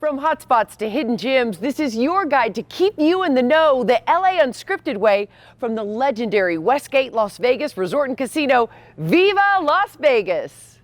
From hotspots to hidden gems, this is your guide to keep you in the know the LA Unscripted way from the legendary Westgate Las Vegas Resort and Casino. Viva Las Vegas!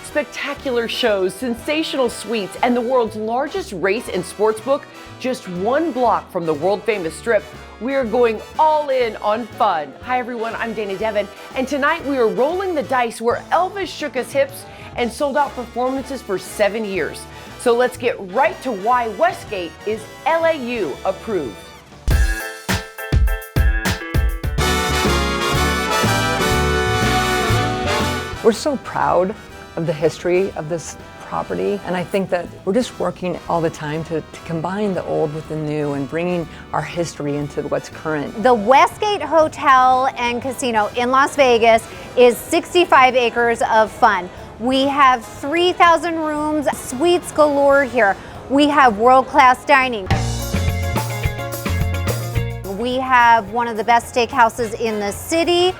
Spectacular shows, sensational suites, and the world's largest race and sports book just one block from the world-famous Strip. We are going all in on fun. Hi everyone, I'm Dana Devin, and tonight we are rolling the dice where Elvis shook his hips and sold out performances for 7 years. So let's get right to why Westgate is LAU approved. We're so proud of the history of this property, and I think that we're just working all the time to combine the old with the new and bringing our history into what's current. The Westgate Hotel and Casino in Las Vegas is 65 acres of fun. We have 3,000 rooms, suites galore here. We have world-class dining. We have one of the best steakhouses in the city.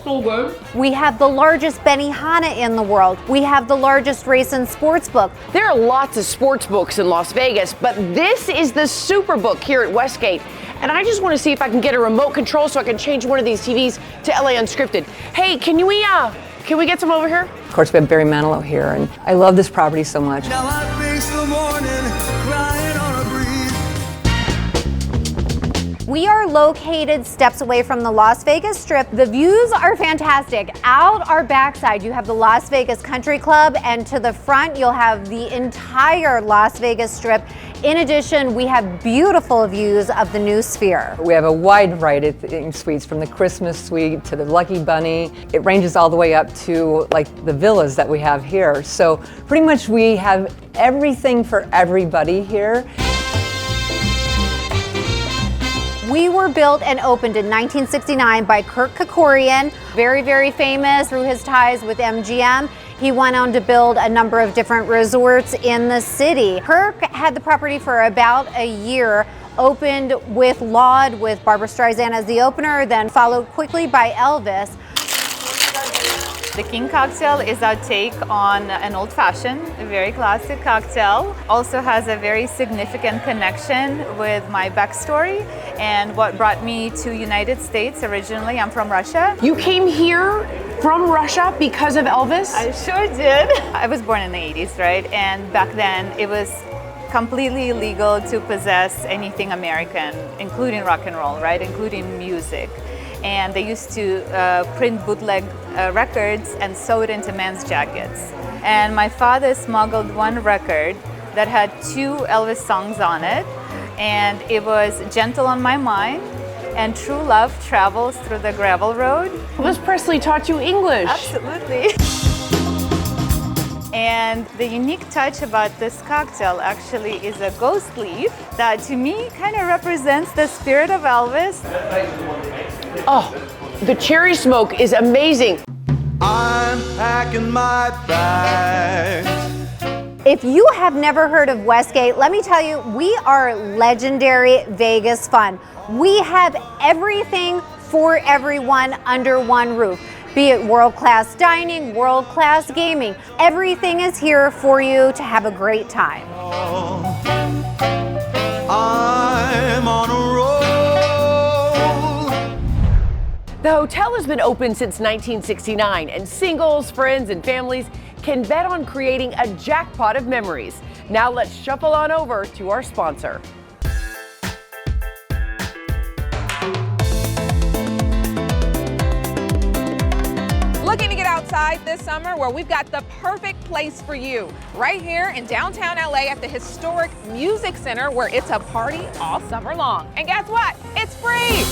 So good. We have the largest Benihana in the world. We have the largest race and sports book. There are lots of sports books in Las Vegas, but this is the super book here at Westgate. And I just want to see if I can get a remote control so I can change one of these TVs to LA Unscripted. Hey, can we get some over here? Of course, we have Barry Manilow here, and I love this property so much. Now I face the morning, crying on a breeze. We are located steps away from the Las Vegas Strip. The views are fantastic. Out our backside, you have the Las Vegas Country Club, and to the front, you'll have the entire Las Vegas Strip. In addition, we have beautiful views of the new Sphere. We have a wide variety of suites, from the Christmas suite to the Lucky Bunny. It ranges all the way up to like the villas that we have here. So pretty much we have everything for everybody here. We were built and opened in 1969 by Kirk Kerkorian, very, very famous through his ties with MGM. He went on to build a number of different resorts in the city. Kirk had the property for about a year, opened with Laud with Barbra Streisand as the opener, then followed quickly by Elvis. The King cocktail is our take on an old-fashioned, very classic cocktail. Also has a very significant connection with my backstory and what brought me to United States originally. I'm from Russia. You came here from Russia because of Elvis? I sure did. I was born in the 80s, right? And back then it was completely illegal to possess anything American, including rock and roll, right? Including music. And they used to print bootleg records and sew it into men's jackets. And my father smuggled one record that had 2 Elvis songs on it, and it was Gentle on My Mind and True Love Travels Through the Gravel Road. Elvis Presley taught you English. Absolutely. And the unique touch about this cocktail actually is a ghost leaf that to me kind of represents the spirit of Elvis. Oh, the cherry smoke is amazing. I'm packing my bags. If you have never heard of Westgate, let me tell you, we are legendary Vegas fun. We have everything for everyone under one roof. Be it world-class dining, world-class gaming. Everything is here for you to have a great time. I'm on a roll. The hotel has been open since 1969, and singles, friends, and families can bet on creating a jackpot of memories. Now let's shuffle on over to our sponsor. Looking to get outside this summer? Well, we've got the perfect place for you. Right here in downtown LA at the historic Music Center, where it's a party all summer long. And guess what? It's free!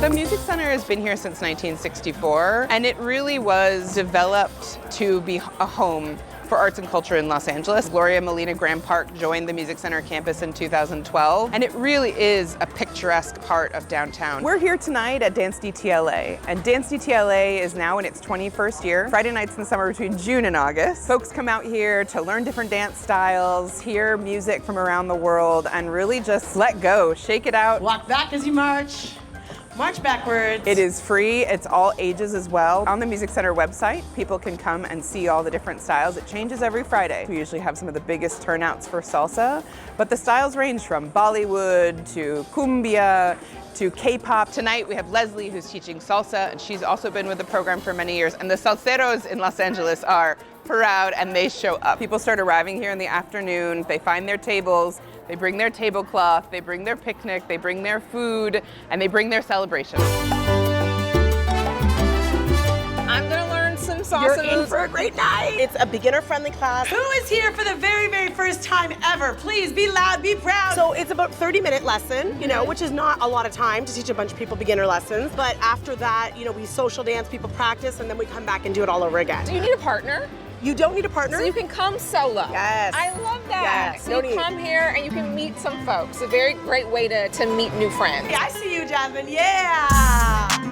The Music Center has been here since 1964, and it really was developed to be a home for arts and culture in Los Angeles. Gloria Molina Graham Park joined the Music Center campus in 2012, and it really is a picturesque part of downtown. We're here tonight at Dance DTLA, and Dance DTLA is now in its 21st year. Friday nights in the summer between June and August. Folks come out here to learn different dance styles, hear music from around the world, and really just let go, shake it out. Walk back as you march. March backwards. It is free, it's all ages as well. On the Music Center website, people can come and see all the different styles. It changes every Friday. We usually have some of the biggest turnouts for salsa, but the styles range from Bollywood to cumbia to K-pop. Tonight we have Leslie who's teaching salsa, and she's also been with the program for many years, and the salseros in Los Angeles are proud and they show up. People start arriving here in the afternoon, they find their tables, they bring their tablecloth, they bring their picnic, they bring their food, and they bring their celebration. I'm gonna learn some salsa You're in moves. for a great night. It's a beginner-friendly class. Who is here for the very, very first time ever? Please be loud, be proud. So it's about 30-minute lesson, you know, which is not a lot of time to teach a bunch of people beginner lessons. But after that, you know, we social dance, people practice, and then we come back and do it all over again. Do you need a partner? You don't need a partner. So you can come solo. Yes. I love that. Yes, So no you need. come here and you can meet some folks. A very great way to meet new friends. Yeah, I see you, Jasmine. Yeah.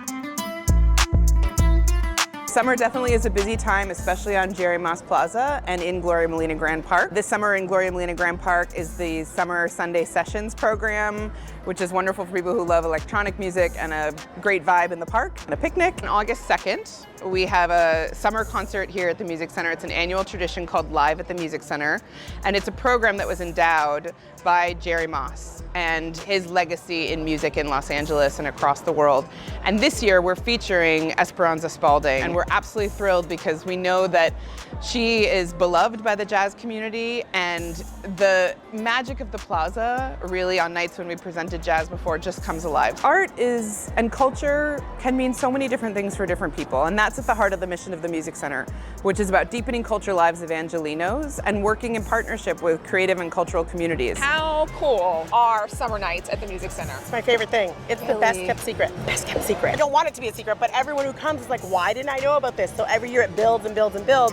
Summer definitely is a busy time, especially on Jerry Moss Plaza and in Gloria Molina Grand Park. This summer in Gloria Molina Grand Park is the Summer Sunday Sessions program, which is wonderful for people who love electronic music and a great vibe in the park and a picnic. On August 2nd, we have a summer concert here at the Music Center. It's an annual tradition called Live at the Music Center, and it's a program that was endowed by Jerry Moss and his legacy in music in Los Angeles and across the world. And this year we're featuring Esperanza Spalding, and we're absolutely thrilled because we know that she is beloved by the jazz community, and the magic of the plaza really on nights when we presented jazz before just comes alive. Art is, and culture can mean so many different things for different people, and that's at the heart of the mission of the Music Center, which is about deepening culture lives of Angelinos and working in partnership with creative and cultural communities. How cool are summer nights at the Music Center? It's my favorite thing. It's the best kept secret. Best kept secret. I don't want it to be a secret, but everyone who comes is like, why didn't I know about this? So every year it builds and builds and builds.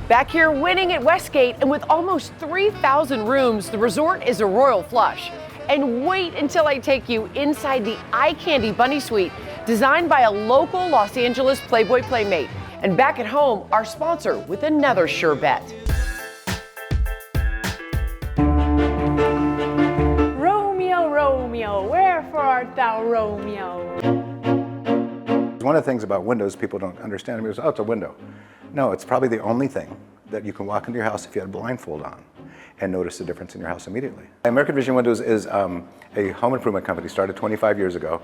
Back here winning at Westgate, and with almost 3,000 rooms, the resort is a royal flush. And wait until I take you inside the Eye Candy Bunny Suite, designed by a local Los Angeles Playboy playmate. And back at home, our sponsor with another sure bet. Romeo, Romeo, wherefore art thou, Romeo? One of the things about windows people don't understand is, oh, it's a window. No, it's probably the only thing that you can walk into your house if you had a blindfold on and notice the difference in your house immediately. American Vision Windows is a home improvement company started 25 years ago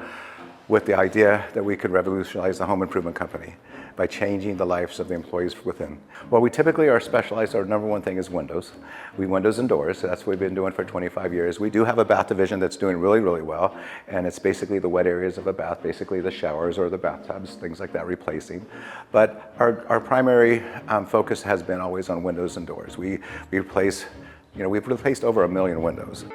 with the idea that we could revolutionize the home improvement company by changing the lives of the employees within. Well, we typically are specialized, our number one thing is windows. We windows and doors, so that's what we've been doing for 25 years. We do have a bath division that's doing really, really well, and it's basically the wet areas of a bath, basically the showers or the bathtubs, things like that, replacing. But our primary focus has been always on windows and doors. We replace, we've replaced over 1 million windows.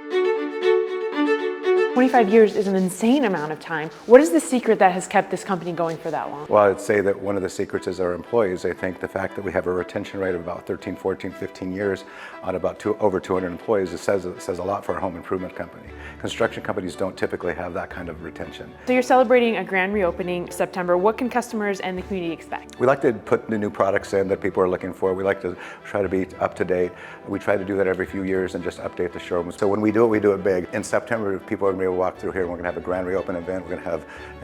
25 years is an insane amount of time. What is the secret that has kept this company going for that long? Well, I'd say that one of the secrets is our employees. I think the fact that we have a retention rate of about 13, 14, 15 years on about over 200 employees, it says a lot for a home improvement company. Construction companies don't typically have that kind of retention. So you're celebrating a grand reopening September. What can customers and the community expect? We like to put the new products in that people are looking for. We like to try to be up to date. We try to do that every few years and just update the showrooms. So when we do it big. In September, people are going to be able to walk through here, and we're going to have a grand reopen event. We're going to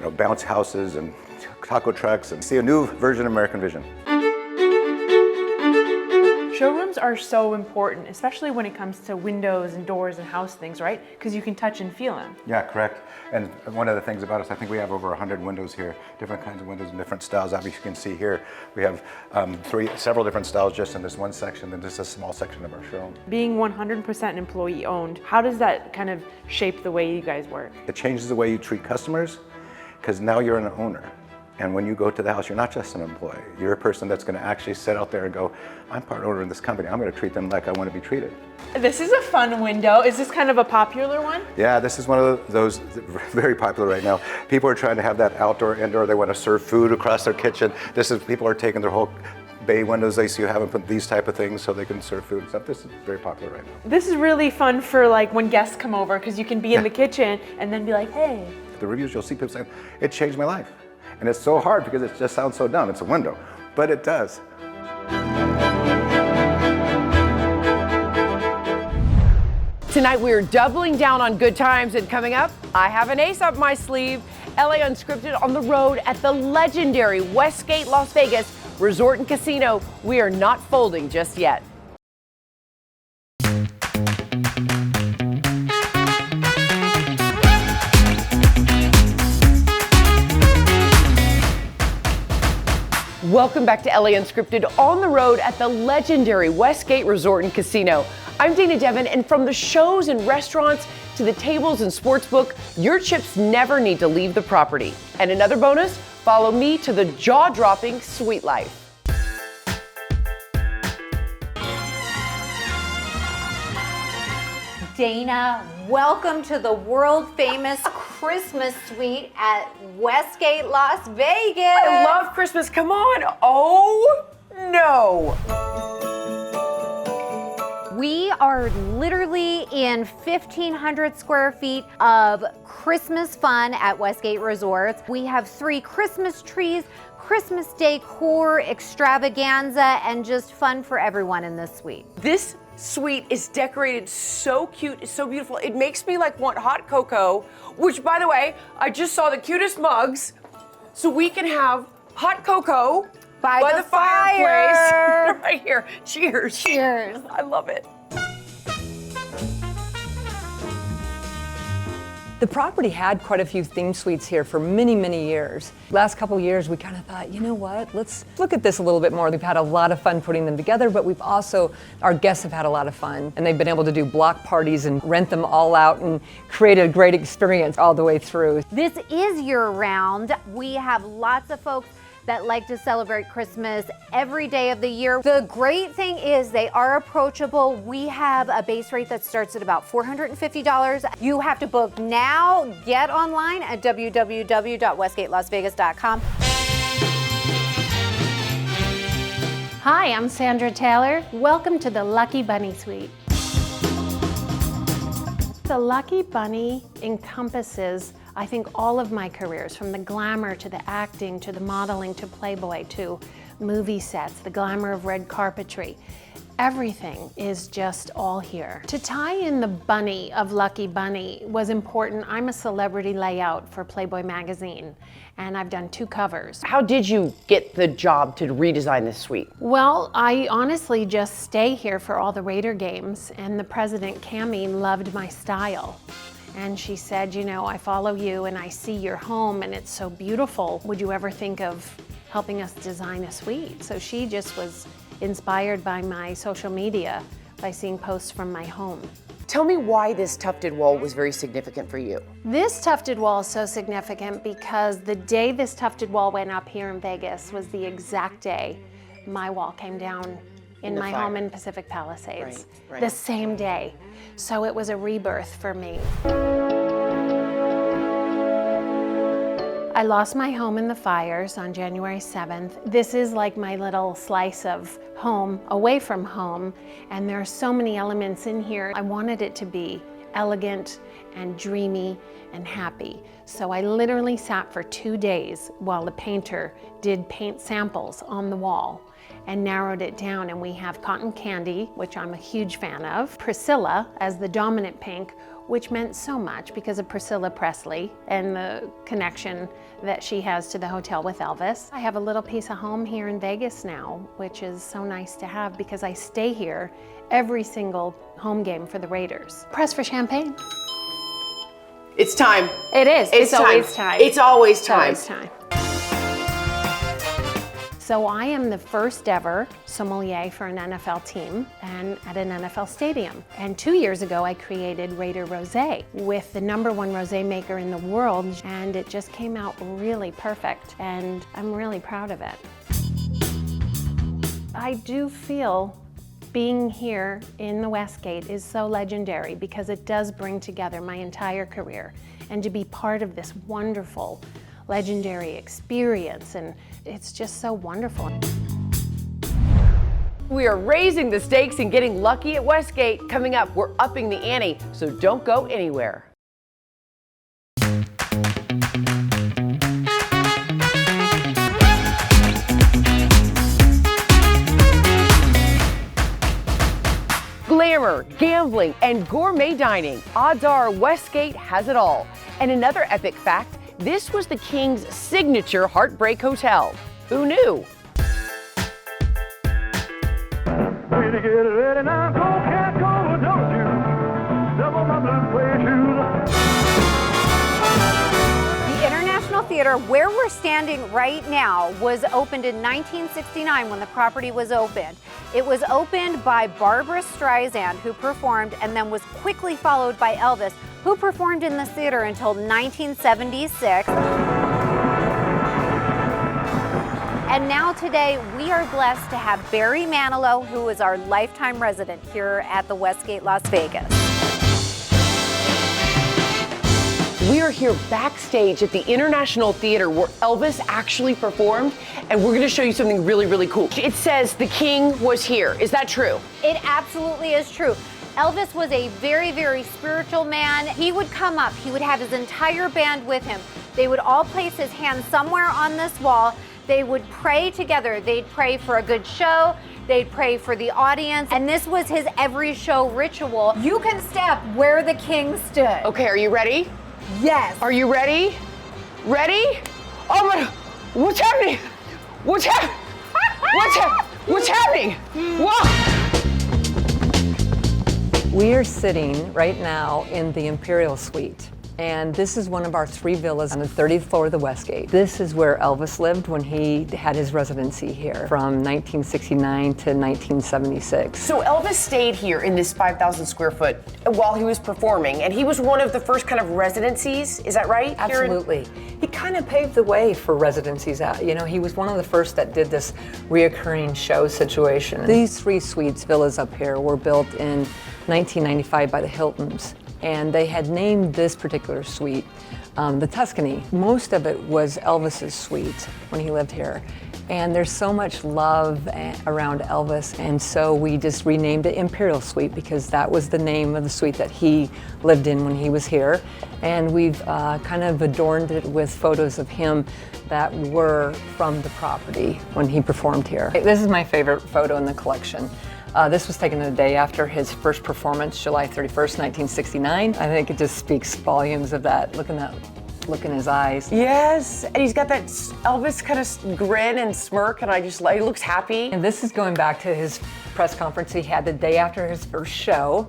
have bounce houses and taco trucks and see a new version of American Vision. Showrooms are so important, especially when it comes to windows and doors and house things, right? Because you can touch and feel them. Yeah, correct. And one of the things about us, I think we have over 100 windows here, different kinds of windows and different styles. Obviously, you can see here, we have several different styles just in this one section, and this is a small section of our showroom. Being 100% employee owned, how does that kind of shape the way you guys work? It changes the way you treat customers, because now you're an owner. And when you go to the house, you're not just an employee. You're a person that's going to actually sit out there and go, I'm part owner in this company. I'm going to treat them like I want to be treated. This is a fun window. Is this kind of a popular one? Yeah, this is one of those very popular right now. People are trying to have that outdoor, indoor. They want to serve food across their kitchen. People are taking their whole bay windows, they see you have and put these type of things so they can serve food and stuff. This is very popular right now. This is really fun for like when guests come over because you can be in the kitchen and then be like, hey. The reviews, you'll see people saying, it changed my life. And it's so hard because it just sounds so dumb. It's a window, but it does. Tonight we are doubling down on good times, and coming up, I have an ace up my sleeve. LA Unscripted on the road at the legendary Westgate Las Vegas Resort and Casino. We are not folding just yet. Welcome back to LA Unscripted on the road at the legendary Westgate Resort and Casino. I'm Dana Devin, and from the shows and restaurants to the tables and sportsbook, your chips never need to leave the property. And another bonus, follow me to the jaw-dropping Suite Life. Dana, welcome to the world famous Christmas suite at Westgate Las Vegas. I love Christmas, come on. Oh, no. We are literally in 1,500 square feet of Christmas fun at Westgate Resorts. We have 3 Christmas trees, Christmas decor, extravaganza, and just fun for everyone in this suite. This suite is decorated so cute, it's so beautiful. It makes me like want hot cocoa, which by the way, I just saw the cutest mugs. So we can have hot cocoa by the fireplace right here. Cheers. Cheers. I love it. The property had quite a few theme suites here for many, many years. Last couple years, we kind of thought, you know what, let's look at this a little bit more. We've had a lot of fun putting them together, but we've also, our guests have had a lot of fun, and they've been able to do block parties and rent them all out and create a great experience all the way through. This is year-round. We have lots of folks that like to celebrate Christmas every day of the year. The great thing is they are approachable. We have a base rate that starts at about $450. You have to book now. Get online at www.westgatelasvegas.com. Hi, I'm Sandra Taylor. Welcome to the Lucky Bunny Suite. The Lucky Bunny encompasses, I think, all of my careers, from the glamour to the acting to the modeling to Playboy to movie sets, the glamour of red carpetry. Everything is just all here. To tie in the bunny of Lucky Bunny was important. I'm a celebrity layout for Playboy magazine, and I've done 2 covers. How did you get the job to redesign this suite? Well, I honestly just stay here for all the Raider games, and the president, Cammie, loved my style. And she said, you know, I follow you and I see your home and it's so beautiful. Would you ever think of helping us design a suite? So she just was inspired by my social media, by seeing posts from my home. Tell me why this tufted wall was very significant for you. This tufted wall is so significant because the day this tufted wall went up here in Vegas was the exact day my wall came down in my home in Pacific Palisades. Right. The same day. So it was a rebirth for me. I lost my home in the fires on January 7th. This is like my little slice of home away from home, and there are so many elements in here. I wanted it to be elegant and dreamy and happy. So I literally sat for 2 days while the painter did paint samples on the wall and narrowed it down, and we have Cotton Candy, which I'm a huge fan of, Priscilla as the dominant pink, which meant so much because of Priscilla Presley and the connection that she has to the hotel with Elvis. I have a little piece of home here in Vegas now, which is so nice to have because I stay here every single home game for the Raiders. Press for champagne. It's time. It is. It's always time. It's always time. It's always time. So I am the first ever sommelier for an NFL team and at an NFL stadium. And 2 years ago, I created Raider Rosé with the #1 rosé maker in the world, and it just came out really perfect, and I'm really proud of it. I do feel being here in the Westgate is so legendary because it does bring together my entire career, and to be part of this wonderful, legendary experience, and it's just so wonderful. We are raising the stakes and getting lucky at Westgate. Coming up, we're upping the ante, so don't go anywhere. Glamour, gambling, and gourmet dining. Odds are Westgate has it all. And another epic fact, this was the King's signature heartbreak hotel. Who knew? The International Theater, where we're standing right now, was opened in 1969 when the property was opened. It was opened by Barbra Streisand, who performed, and then was quickly followed by Elvis, who performed in this theater until 1976. And now today, we are blessed to have Barry Manilow, who is our lifetime resident here at the Westgate Las Vegas. We are here backstage at the International Theater where Elvis actually performed, and we're gonna show you something really, really cool. It says the King was here. Is that true? It absolutely is true. Elvis was a very, very spiritual man. He would come up, he would have his entire band with him. They would all place his hand somewhere on this wall. They would pray together. They'd pray for a good show. They'd pray for the audience. And this was his every show ritual. You can step where the King stood. Okay, are you ready? Yes. Are you ready? Ready? Oh my, what's happening? What's happening? What's happening? Whoa! We are sitting right now in the Imperial Suite. And this is one of our 3 villas on the 30th floor of the Westgate. This is where Elvis lived when he had his residency here from 1969 to 1976. So Elvis stayed here in this 5,000 square foot while he was performing, and he was one of the first kind of residencies, is that right? Absolutely. He kind of paved the way for residencies out. You know, he was one of the first that did this reoccurring show situation. These 3 suites, villas up here, were built in 1995 by the Hiltons. And they had named this particular suite the Tuscany. Most of it was Elvis's suite when he lived here. And there's so much love around Elvis, and so we just renamed it Imperial Suite because that was the name of the suite that he lived in when he was here. And we've kind of adorned it with photos of him that were from the property when he performed here. This is my favorite photo in the collection. This was taken the day after his first performance, July 31st, 1969. I think it just speaks volumes of that. Look in his eyes. Yes, and he's got that Elvis kind of grin and smirk, and he looks happy. And this is going back to his press conference he had the day after his first show.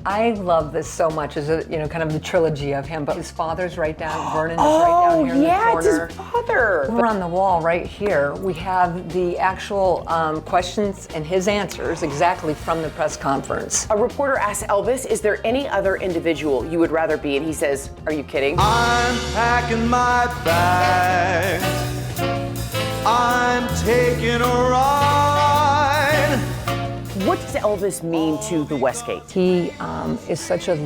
I love this so much as a, kind of the trilogy of him, but his father's right down, Vernon is right down here in the corner. It's his father. We're on the wall right here. We have the actual questions and his answers exactly from the press conference. A reporter asked Elvis, is there any other individual you would rather be? And he says, are you kidding? I'm packing my bags. I'm taking a ride. What does Elvis mean to the Westgate? He is such a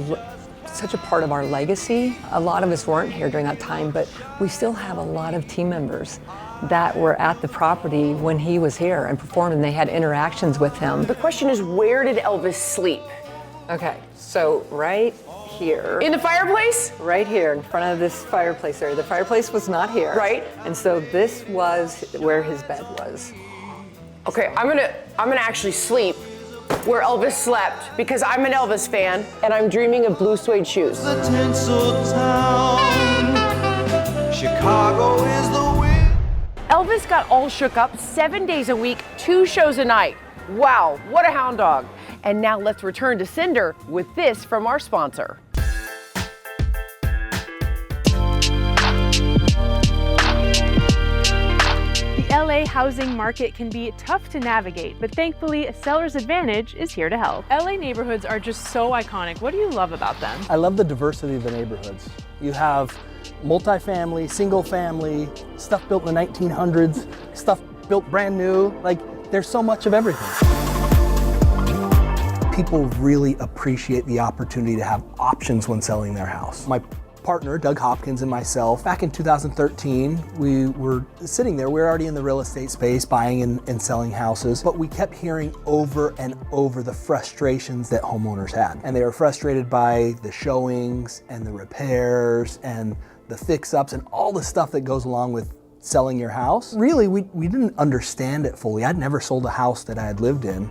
part of our legacy. A lot of us weren't here during that time, but we still have a lot of team members that were at the property when he was here and performed, and they had interactions with him. The question is, where did Elvis sleep? Okay, so right here. In the fireplace? Right here, in front of this fireplace area. The fireplace was not here. Right. And so this was where his bed was. Okay, I'm gonna actually sleep where Elvis slept because I'm an Elvis fan and I'm dreaming of blue suede shoes. The tinsel town. Chicago is the wind. Elvis got all shook up 7 days a week, 2 shows a night. Wow, what a hound dog. And now let's return to Cinder with this from our sponsor. The LA housing market can be tough to navigate, but thankfully, Seller's Advantage is here to help. LA neighborhoods are just so iconic. What do you love about them? I love the diversity of the neighborhoods. You have multifamily, single family, stuff built in the 1900s, stuff built brand new. Like, there's so much of everything. People really appreciate the opportunity to have options when selling their house. My partner, Doug Hopkins, and myself, back in 2013, we were sitting there. We were already in the real estate space, buying and selling houses, but we kept hearing over and over the frustrations that homeowners had. And they were frustrated by the showings and the repairs and the fix-ups and all the stuff that goes along with selling your house. Really, we didn't understand it fully. I'd never sold a house that I had lived in.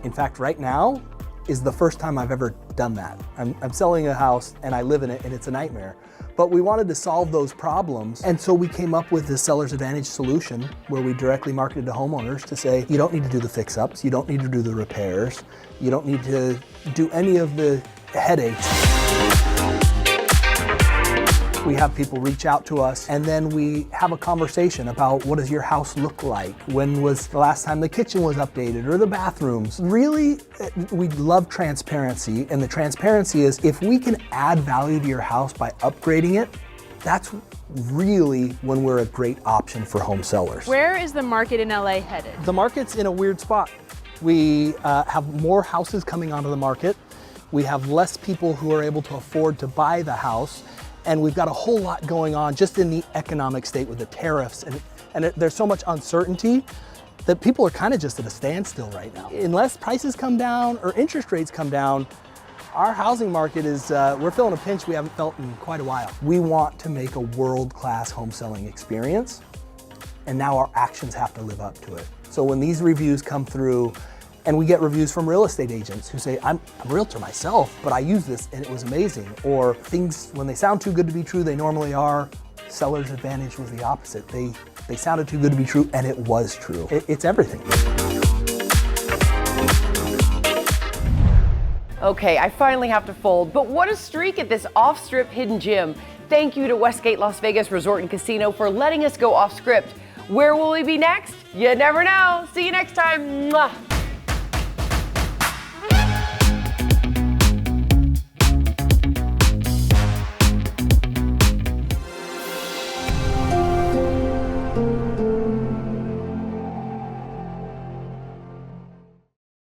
In fact, right now is the first time I've ever done that. I'm selling a house and I live in it and it's a nightmare. But we wanted to solve those problems, and so we came up with the Seller's Advantage solution where we directly marketed to homeowners to say, you don't need to do the fix-ups, you don't need to do the repairs, you don't need to do any of the headaches. We have people reach out to us and then we have a conversation about what does your house look like? When was the last time the kitchen was updated or the bathrooms? Really, we love transparency, and the transparency is if we can add value to your house by upgrading it, that's really when we're a great option for home sellers. Where is the market in LA headed? The market's in a weird spot. We have more houses coming onto the market. We have less people who are able to afford to buy the house. And we've got a whole lot going on just in the economic state with the tariffs. And there's so much uncertainty that people are kind of just at a standstill right now. Unless prices come down or interest rates come down, our housing market is, we're feeling a pinch we haven't felt in quite a while. We want to make a world-class home selling experience, and now our actions have to live up to it. So when these reviews come through, and we get reviews from real estate agents who say, I'm a realtor myself, but I use this and it was amazing. Or things, when they sound too good to be true, they normally are. Seller's Advantage was the opposite. They sounded too good to be true and it was true. It's everything. Okay, I finally have to fold, but what a streak at this off-strip hidden gem. Thank you to Westgate Las Vegas Resort and Casino for letting us go off script. Where will we be next? You never know. See you next time. Mwah.